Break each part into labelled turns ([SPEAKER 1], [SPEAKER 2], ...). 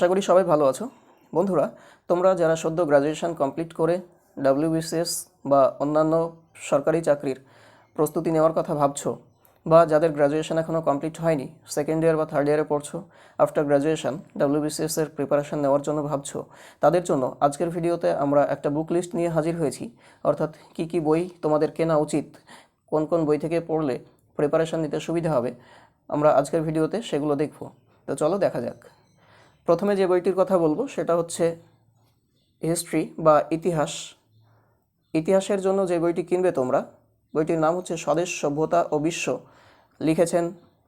[SPEAKER 1] আশা করি সবাই ভালো আছো। বন্ধুরা, তোমরা যারা সদ্য গ্র্যাজুয়েশন কমপ্লিট করে ডাব্লিউবিসিএস বা অন্যান্য সরকারি চাকরির প্রস্তুতি নেওয়ার কথা ভাবছো, বা যাদের গ্র্যাজুয়েশন এখনও কমপ্লিট হয়নি, সেকেন্ড ইয়ার বা থার্ড ইয়ারে পড়ছো, আফটার গ্র্যাজুয়েশন ডাব্লিউবিসিএস এর প্রিপারেশন নেওয়ার জন্য ভাবছো, তাদের জন্য আজকের ভিডিওতে আমরা একটা বুক লিস্ট নিয়ে হাজির হয়েছি। অর্থাৎ কী কী বই তোমাদের কেনা উচিত, কোন কোন বই থেকে পড়লে প্রিপারেশন নিতে সুবিধা হবে, আমরা আজকের ভিডিওতে সেগুলো দেখব। তো চলো দেখা যাক। প্রথমে যে বইটির কথা বলবো সেটা হচ্ছে হিস্ট্রি বা ইতিহাস। ইতিহাসের জন্য যে বইটি কিনবে তোমরা, বইটির নাম হচ্ছে স্বদেশ, সভ্যতা ও বিশ্ব, লিখেছেন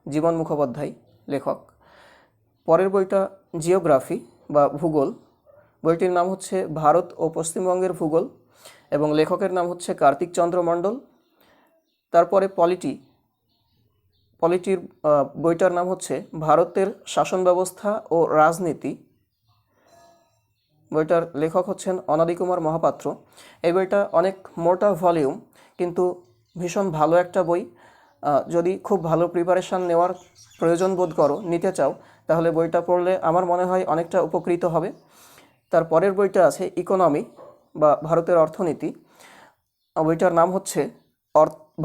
[SPEAKER 1] জীবন মুখোপাধ্যায় লেখক। পরের বইটা জিওগ্রাফি বা ভূগোল, বইটির নাম হচ্ছে ভারত ও পশ্চিমবঙ্গের ভূগোল এবং লেখকের নাম হচ্ছে কার্তিক চন্দ্র মণ্ডল। তারপরে পলিটির বইটার নাম হচ্ছে ভারতের শাসন ব্যবস্থা ও রাজনীতি, বইটার লেখক হচ্ছেন অনাদি কুমার মহাপাত্র। এই বইটা অনেক মোটা ভলিউম, কিন্তু ভীষণ ভালো একটা বই। যদি খুব ভালো প্রিপারেশান নেওয়ার প্রয়োজন বোধ করো, নিতে চাও, তাহলে বইটা পড়লে আমার মনে হয় অনেকটা উপকৃত হবে। তার পরের বইটা আছে ইকোনমি বা ভারতের অর্থনীতি। বইটার নাম হচ্ছে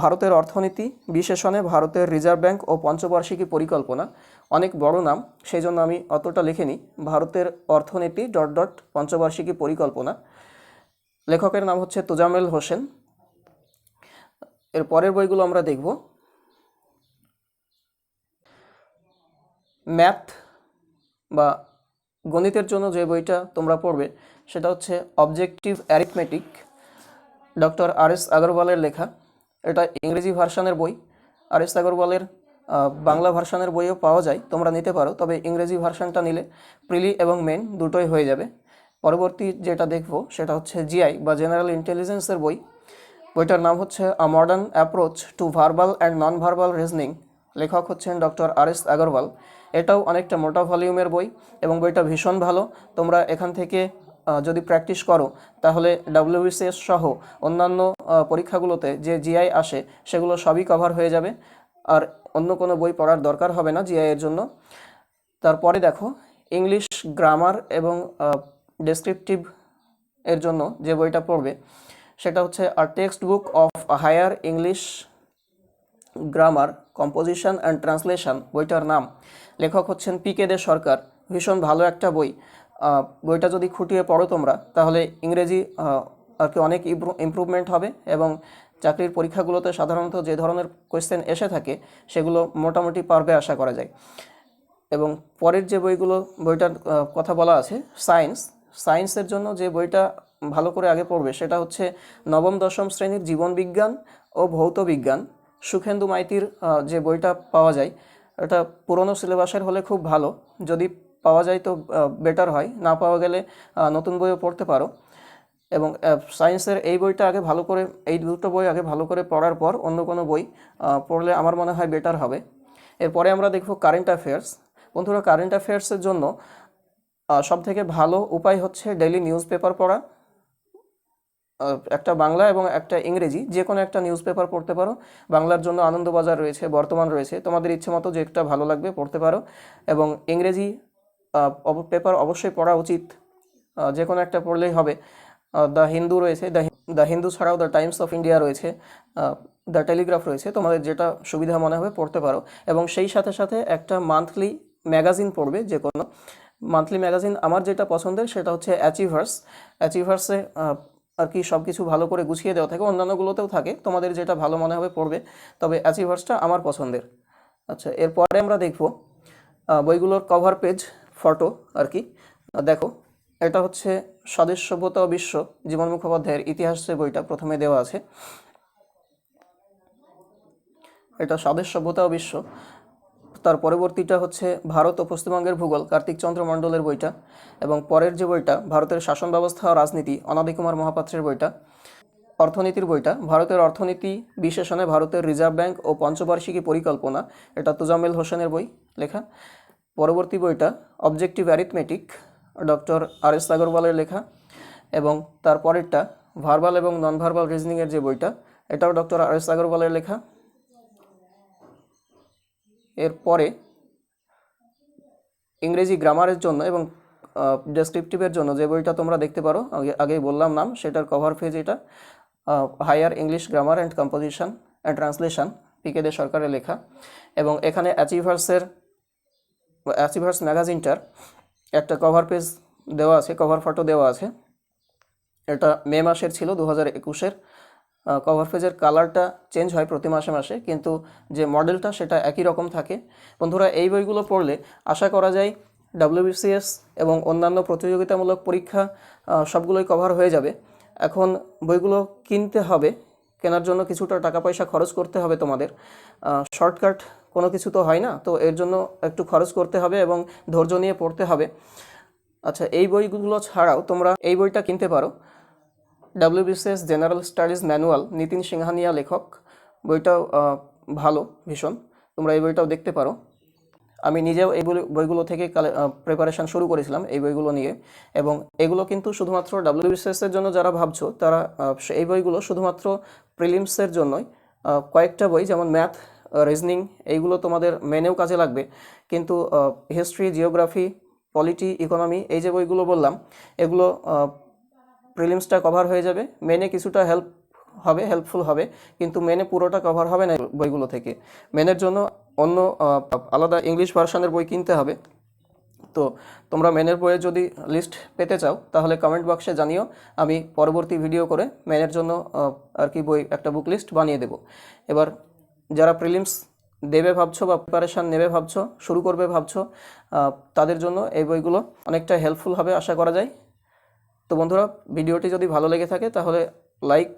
[SPEAKER 1] ভারতের অর্থনীতি বিশেষণে ভারতের রিজার্ভ ব্যাংক ও পঞ্চবার্ষিকী পরিকল্পনা। অনেক বড় নাম, সেই জন্য আমি অতটা লিখিনি। ভারতের অর্থনীতি পঞ্চবার্ষিকী পরিকল্পনা। লেখকের নাম হচ্ছে তোজামেল হোসেন। এর পরের বইগুলো আমরা দেখব। ম্যাথ বা গণিতের জন্য যে বইটা তোমরা পড়বে সেটা হচ্ছে অবজেক্টিভ অ্যারিথমেটিক, ডক্টর আর.এস. আগরওয়ালের লেখা। এটা ইংরেজি ভার্সানের বই। আর.এস. আগরওয়ালের বাংলা ভার্সানের বইও পাওয়া যায়, তোমরা নিতে পারো, তবে ইংরেজি ভার্সানটা নিলে প্রিলি এবং মেন দুটোই হয়ে যাবে। পরবর্তী যেটা দেখব সেটা হচ্ছে জিআই বা জেনারেল ইন্টেলিজেন্সের বই। বইটার নাম হচ্ছে আ modern approach to verbal and non verbal reasoning, লেখক হচ্ছেন ডক্টর আর.এস. আগরওয়াল। এটাও অনেকটা মোটা ভলিউমের বই এবং বইটা ভীষণ ভালো। তোমরা এখান থেকে যদি প্র্যাকটিস করো, তাহলে ডাব্লিউবিসিএস সহ অন্যান্য পরীক্ষাগুলোতে যে জিআই আসে সেগুলো সবই কভার হয়ে যাবে, আর অন্য কোনো বই পড়ার দরকার হবে না জিআই এর জন্য। তারপরে দেখো, ইংলিশ গ্রামার এবং ডেসক্রিপটিভ এর জন্য যে বইটা পড়বে সেটা হচ্ছে a textbook of higher English grammar composition and translation. বইটার নাম, লেখক হচ্ছেন পি.কে. দে সরকার। ভীষণ ভালো একটা বই। বইটা যদি খুঁটিয়ে পড়ো তোমরা, তাহলে ইংরেজি আর কি অনেক ইমপ্রুভমেন্ট হবে এবং চাকরির পরীক্ষাগুলোতে সাধারণত যে ধরনের কোয়েশ্চেন এসে থাকে সেগুলো মোটামুটি পারবে আশা করা যায়। এবং পরের যে বইটার কথা বলা আছে সায়েন্সের জন্য যে বইটা ভালো করে আগে পড়বে সেটা হচ্ছে নবম দশম শ্রেণীর জীবন বিজ্ঞান ও ভৌত বিজ্ঞান। সুখেন্দু মাইতির যে বইটা পাওয়া যায়, এটা পুরনো সিলেবাসের হলে খুব ভালো, যদি পাওয়া যায় তো বেটার হয়, না পাওয়া গেলে নতুন বইও পড়তে পারো। এবং সায়েন্সের এই বইটা আগে ভালো করে, এই দুটো বই আগে ভালো করে পড়ার পর অন্য কোনো বই পড়লে আমার মনে হয় বেটার হবে। এরপরে আমরা দেখব কারেন্ট অ্যাফেয়ার্স। বন্ধুরা, কারেন্ট অ্যাফেয়ার্সের জন্য সবথেকে ভালো উপায় হচ্ছে ডেইলি নিউজ পেপার পড়া। একটা বাংলা এবং একটা ইংরেজি, যে কোনো একটা নিউজ পেপার পড়তে পারো। বাংলার জন্য আনন্দবাজার রয়েছে, বর্তমান রয়েছে, তোমাদের ইচ্ছে মতো যে একটা ভালো লাগবে পড়তে পারো। এবং ইংরেজি পেপার অবশ্যই পড়া উচিত, যে কোনো একটা পড়লেই হবে। দ্য হিন্দু রয়েছে, দ্য হিন্দু ছাড়াও দ্য টাইমস অফ ইন্ডিয়া রয়েছে, দ্য টেলিগ্রাফ রয়েছে, তোমাদের যেটা সুবিধা মনে হবে পড়তে পারো। এবং সেই সাথে সাথে একটা মান্থলি ম্যাগাজিন পড়বে, যে কোনো মান্থলি ম্যাগাজিন। আমার যেটা পছন্দের সেটা হচ্ছে অ্যাচিভার্সে আর কি সব কিছু ভালো করে গুছিয়ে দেওয়া থাকে, অন্যান্যগুলোতেও থাকে, তোমাদের যেটা ভালো মনে হবে পড়বে, তবে অ্যাচিভার্সটা আমার পছন্দের। আচ্ছা, এরপরে আমরা দেখব বইগুলোর কভার পেজ ফটো আর কি। দেখো, এটা হচ্ছে স্বদেশ, সভ্যতা ও বিশ্ব, জীবন মুখোপাধ্যায়ের ইতিহাস যে বইটা প্রথমে দেওয়া আছে, এটা স্বদেশ, সভ্যতা ও বিশ্ব। তার পরবর্তীটা হচ্ছে ভারত ও পশ্চিমবঙ্গের ভূগোল, কার্তিক চন্দ্র মণ্ডলের বইটা। এবং পরের যে বইটা ভারতের শাসন ব্যবস্থা ও রাজনীতি, অনাদি কুমার মহাপাত্রের বইটা। অর্থনীতির বইটা ভারতের অর্থনীতি বিশেষণে ভারতের রিজার্ভ ব্যাংক ও পঞ্চবার্ষিকী পরিকল্পনা, এটা তোজামেল হোসেনের বই লেখা। পরবর্তী বইটা অবজেক্টিভ অ্যারিথমেটিক, ডক্টর আর.এস. আগরওয়ালের লেখা। এবং তার পরেরটা ভার্বাল এবং নন ভার্বাল রিজনিংয়ের যে বইটা, এটাও ডক্টর আর.এস. আগরওয়ালের লেখা। এরপরে ইংরেজি গ্রামারের জন্য এবং ডেসক্রিপটিভের জন্য যে বইটা তোমরা দেখতে পারো, আগেই বললাম নাম, সেটার কভার পেজ এটা। Higher English grammar and composition and translation, PK De সরকারের লেখা। এবং এখানে অ্যাচিভার্স ম্যাগাজিনটার একটা কভার পেজ দেওয়া আছে, কভার ফটো দেওয়া আছে। এটা মে মাসের ছিল, 2021-এর। কভার পেজের কালারটা চেঞ্জ হয় প্রতি মাসে মাসে, কিন্তু যে মডেলটা সেটা একই রকম থাকে। বন্ধুরা, এই বইগুলো পড়লে আশা করা যায় WBCS এবং অন্যান্য প্রতিযোগিতামূলক পরীক্ষা সবগুলোই কভার হয়ে যাবে। এখন বইগুলো কিনতে হবে, কেনার জন্য কিছুটা টাকা পয়সা খরচ করতে হবে তোমাদের। শর্টকাট কোনো কিছু তো হয় না, তো এর জন্য একটু খরচ করতে হবে এবং ধৈর্য নিয়ে পড়তে হবে। আচ্ছা, এই বইগুলো ছাড়াও তোমরা এই বইটা কিনতে পারো, WBCS general studies manual, Nitin Singhania লেখক। বইটাও ভালো ভীষণ, তোমরা এই বইটাও দেখতে পারো। আমি নিজেও এই বইগুলো থেকে প্রিপারেশান শুরু করেছিলাম এই বইগুলো নিয়ে। এবং এগুলো কিন্তু শুধুমাত্র WBCS-এর জন্য যারা ভাবছো তারা, এই বইগুলো শুধুমাত্র প্রিলিমসের জন্যই। কয়েকটা বই যেমন ম্যাথ, রিজনিং, এইগুলো তোমাদের মেনেও কাজে লাগবে, কিন্তু হিস্ট্রি, জিওগ্রাফি, পলিটি, ইকোনমি, এই যে বইগুলো বললাম, এগুলো প্রিলিমসটা কভার হয়ে যাবে। মেনে কিছুটা হেল্পফুল হবে, কিন্তু মেনে পুরোটা কভার হবে না বইগুলো থেকে। মেনের জন্য অন্য আলাদা ইংলিশ ভার্সনের বই কিনতে হবে। তো তোমরা মেনের বইয়ের যদি লিস্ট পেতে চাও তাহলে কমেন্ট বক্সে জানিও, আমি পরবর্তী ভিডিও করে মেনের জন্য আর কি বই একটা বুক লিস্ট বানিয়ে দেব। এবার যারা প্রিলিমস দেবে ভাবছো বা প্রিপারেশান নেবে ভাবছো, শুরু করবে ভাবছো, তাদের জন্য এই বইগুলো অনেকটা হেল্পফুল হবে আশা করা যায়। তো বন্ধুরা, ভিডিওটি যদি ভালো লেগে থাকে তাহলে লাইক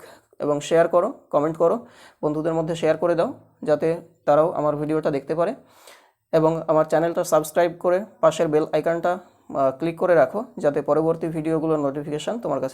[SPEAKER 1] এবং শেয়ার করো, কমেন্ট করো, বন্ধুদের মধ্যে শেয়ার করে দাও যাতে তারাও আমার ভিডিওটা দেখতে পারে। এবং আমার চ্যানেলটা সাবস্ক্রাইব করে পাশের বেল আইকনটা ক্লিক করে রাখো যাতে পরবর্তী ভিডিওগুলোর নোটিফিকেশান তোমার কাছে